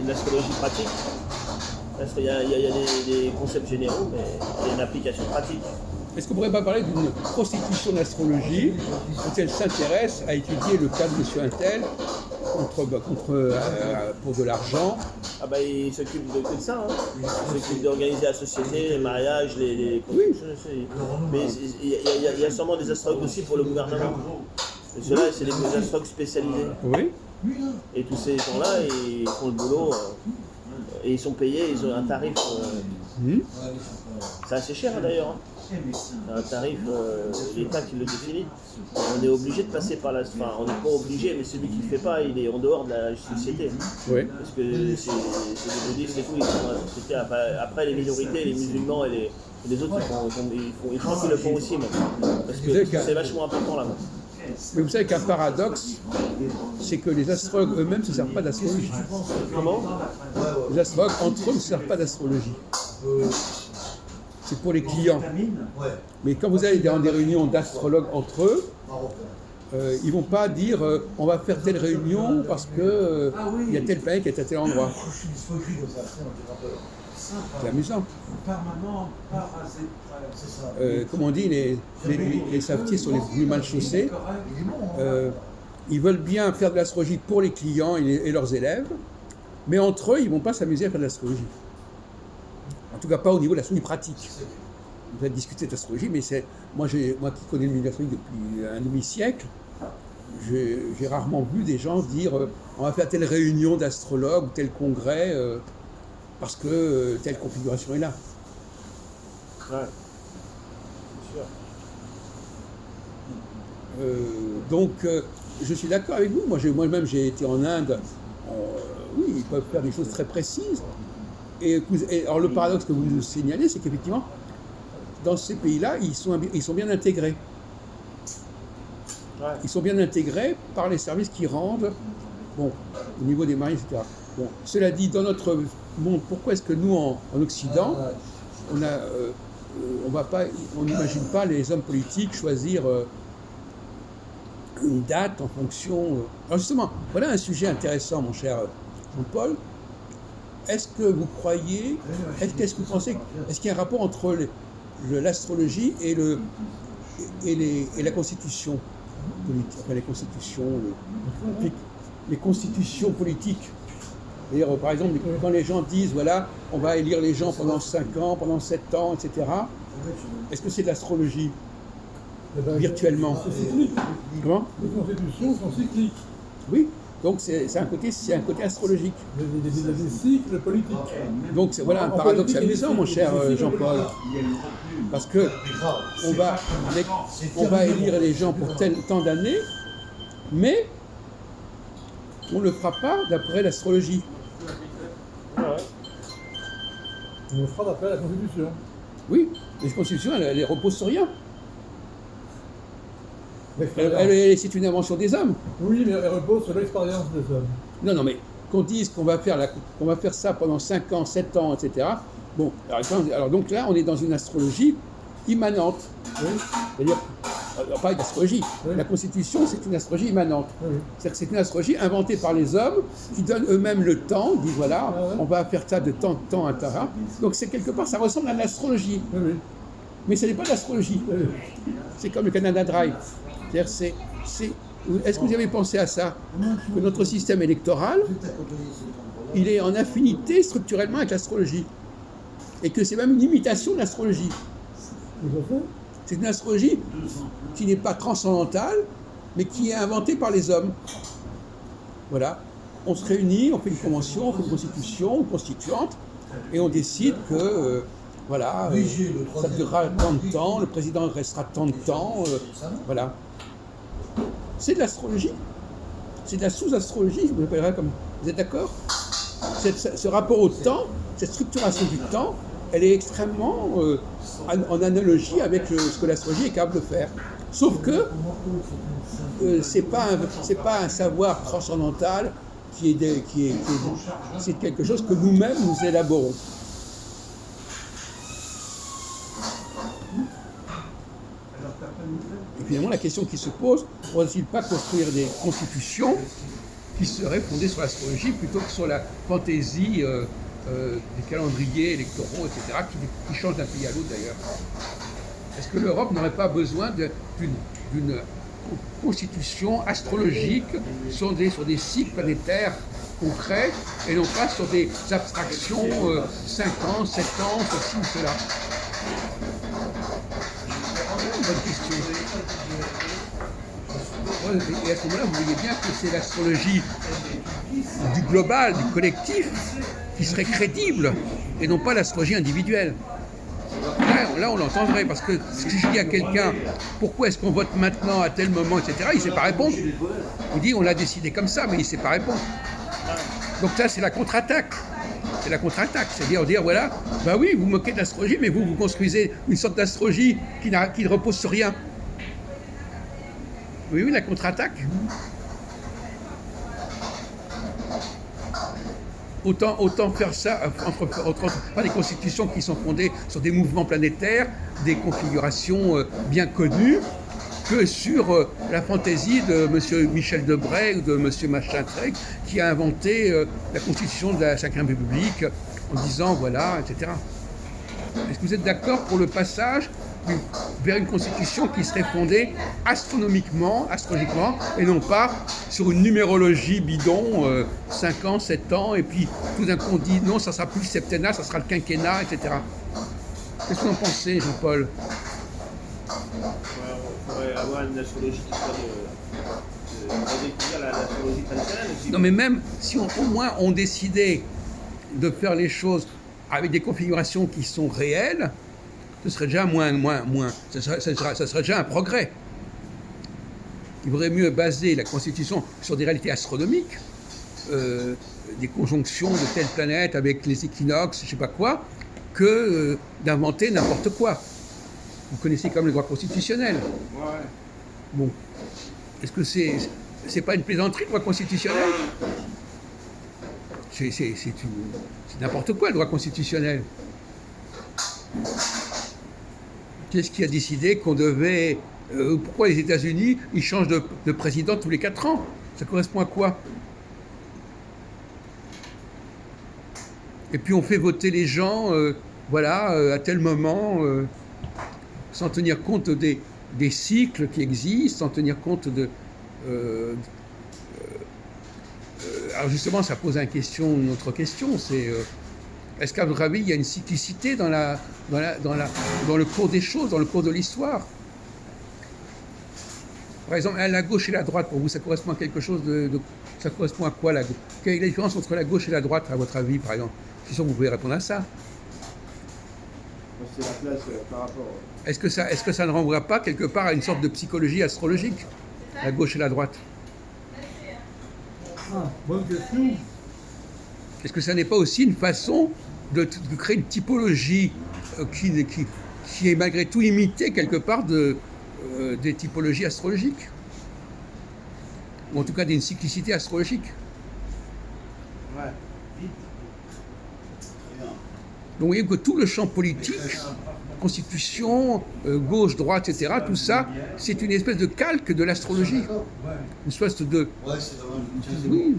une astrologie pratique. Parce qu'il y a des concepts généraux, mais il y a une application pratique. Est-ce qu'on ne pourrait pas parler d'une constitution d'astrologie quand elle s'intéresse à étudier le cas de monsieur Untel pour de l'argent? Ah bah il s'occupe que de ça, hein. Il s'occupe d'organiser la société, les mariages, les Oui. Mais il y a sûrement des astrologues aussi pour le gouvernement. Et ceux-là, c'est des astrologues spécialisés. Oui. Et tous ces gens-là, ils font le boulot et ils sont payés, ils ont un tarif. C'est assez cher d'ailleurs. Hein. Un tarif, l'État qui le définit. On est obligé de passer par la. Enfin, on n'est pas obligé, mais celui qui ne le fait pas, il est en dehors de la société. Oui. Parce que c'est des bouddhistes et tout, ils sont dans la société. Après, les minorités, les musulmans et les autres, je crois qu'ils le font aussi, même. Parce que c'est vachement important là-bas. Mais vous savez qu'un paradoxe, c'est que les astrologues eux-mêmes ne se servent pas d'astrologie. Comment ? Les astrologues, entre eux, ne se servent pas d'astrologie. C'est pour les clients. Mais quand vous allez dans des réunions d'astrologues entre eux, ils ne vont pas dire on va faire telle réunion parce qu'il y a telle planète qui est à tel endroit. C'est amusant. Comme on dit, les savetiers sont les plus mal chaussés. Ils veulent bien faire de l'astrologie pour les clients et leurs élèves, mais entre eux, ils ne vont pas s'amuser à faire de l'astrologie. En tout cas, pas au niveau de l'astrologie pratique. On va discuter d'astrologie, mais moi qui connais le milieu de l'astrologie depuis un demi-siècle, j'ai rarement vu des gens dire on va faire telle réunion d'astrologues, tel congrès, parce que telle configuration est là. Ouais, c'est sûr. Donc, je suis d'accord avec vous. Moi-même, j'ai été en Inde. Oui, ils peuvent faire des choses très précises. Et alors, le paradoxe que vous nous signalez, c'est qu'effectivement, dans ces pays-là, ils sont bien intégrés. Ouais. Ils sont bien intégrés par les services qu'ils rendent, au niveau des mariés, etc. Bon, cela dit, dans notre monde, pourquoi est-ce que nous, en Occident, on n'imagine pas les hommes politiques choisir une date en fonction... Alors justement, voilà un sujet intéressant, mon cher Jean-Paul. Est-ce que vous croyez, qu'est-ce que vous pensez, est-ce qu'il y a un rapport entre l'astrologie et la constitution politique, enfin les constitutions politiques? C'est-à-dire, par exemple, quand les gens disent, voilà, on va élire les gens pendant 5 ans, pendant 7 ans, etc., est-ce que c'est de l'astrologie, virtuellement? C'est cyclique. Comment? Les constitutions sont cycliques. Oui, donc c'est un côté astrologique. Il y a des cycles politiques. Donc voilà un paradoxe amusant, mon cher Jean-Paul. Parce que on va élire les gens pour tel temps d'années, mais on ne le fera pas d'après l'astrologie. Ouais. On le fera d'après la Constitution. Oui, les constitutions, elles reposent sur rien. C'est une invention des hommes. Oui, mais elle repose sur l'expérience des hommes. Non, mais qu'on dise qu'on va faire ça pendant 5 ans, 7 ans, etc. Bon, alors donc là, on est dans une astrologie immanente. Oui. C'est-à-dire, pas d'astrologie. Oui. La Constitution, c'est une astrologie immanente. Oui. C'est-à-dire que c'est une astrologie inventée par les hommes qui donnent eux-mêmes le temps, disent voilà, on va faire ça de temps en temps, etc. Donc c'est quelque part, ça ressemble à l'astrologie. Oui. Mais ce n'est pas de l'astrologie. Oui. C'est comme le Canada Dry. C'est-à-dire, est-ce que vous avez pensé à ça? Que notre système électoral, il est en affinité structurellement avec l'astrologie. Et que c'est même une imitation de l'astrologie. C'est une astrologie qui n'est pas transcendantale, mais qui est inventée par les hommes. Voilà. On se réunit, on fait une convention, on fait une constitution, une constituante, et on décide que, ça durera tant de temps, le président restera tant de temps, voilà. C'est de l'astrologie. C'est de la sous-astrologie, je vous l'appellerai comme... Vous êtes d'accord? Ce rapport au temps, cette structuration du temps, elle est extrêmement en analogie avec ce que l'astrologie est capable de faire. Sauf que c'est pas un savoir transcendantal c'est quelque chose que nous-mêmes nous élaborons. Et finalement, la question qui se pose, ne faudrait-il pas construire des constitutions qui qui serait fondée sur l'astrologie plutôt que sur la fantaisie des calendriers électoraux, etc., qui changent d'un pays à l'autre d'ailleurs. Est-ce que l'Europe n'aurait pas besoin d'une constitution astrologique sur des cycles planétaires concrets et non pas sur des abstractions 5 ans, 7 ans, ceci ou cela? Bonne question. Et à ce moment-là, vous voyez bien que c'est l'astrologie du global, du collectif, qui serait crédible, et non pas l'astrologie individuelle. Là, on l'entendrait, parce que si je dis à quelqu'un pourquoi est-ce qu'on vote maintenant à tel moment, etc., il ne sait pas répondre. On dit on l'a décidé comme ça, mais il ne sait pas répondre. Donc ça, c'est la contre-attaque. C'est la contre-attaque, c'est-à-dire dire voilà, ben oui, vous moquez de l'astrologie, mais vous construisez une sorte d'astrologie qui ne repose sur rien. Oui, la contre-attaque. Autant faire ça par des constitutions qui sont fondées sur des mouvements planétaires, des configurations bien connues, que sur la fantaisie de M. Michel Debré ou de M. Machin-Trek qui a inventé la constitution de la Ve République en disant voilà, etc. Est-ce que vous êtes d'accord pour le passage vers une constitution qui serait fondée astrologiquement, et non pas sur une numérologie bidon, 5 ans, 7 ans, et puis tout d'un coup on dit non, ça sera plus le septennat, ça sera le quinquennat, etc. Qu'est-ce que vous en pensez, Jean-Paul? On pourrait avoir une astrologie qui soit l'astrologie traditionnelle. Non, mais même si au moins on décidait de faire les choses avec des configurations qui sont réelles, ce serait déjà ça serait déjà un progrès. Il vaudrait mieux baser la Constitution sur des réalités astronomiques, des conjonctions de telle planète avec les équinoxes, je ne sais pas quoi, que d'inventer n'importe quoi. Vous connaissez quand même le droit constitutionnel. Ouais. Bon, est-ce que c'est pas une plaisanterie, le droit constitutionnel? C'est n'importe quoi, le droit constitutionnel. Qu'est-ce qui a décidé qu'on devait... pourquoi les États-Unis, ils changent de président tous les 4 ans? Ça correspond à quoi? Et puis on fait voter les gens, à tel moment, sans tenir compte des cycles qui existent, sans tenir compte de... alors justement, ça pose une autre question, c'est... est-ce qu'à votre avis, il y a une cyclicité dans le cours des choses, dans le cours de l'histoire? Par exemple, la gauche et la droite, pour vous, ça correspond à quelque chose ça correspond à quoi, la gauche? Quelle est la différence entre la gauche et la droite, à votre avis, par exemple? Je suis sûr que vous pouvez répondre à ça. C'est la place par rapport... Est-ce que ça ne renvoie pas quelque part à une sorte de psychologie astrologique, la gauche et la droite? Bonne question. Est-ce que ça n'est pas aussi une façon de créer une typologie qui est malgré tout imitée quelque part des typologies astrologiques? Ou en tout cas d'une cyclicité astrologique? Ouais. Donc vous voyez que tout le champ politique, constitution, gauche, droite, etc., tout ça, c'est une espèce de calque de l'astrologie. Une espèce de... Ouais, c'est vraiment une Oui,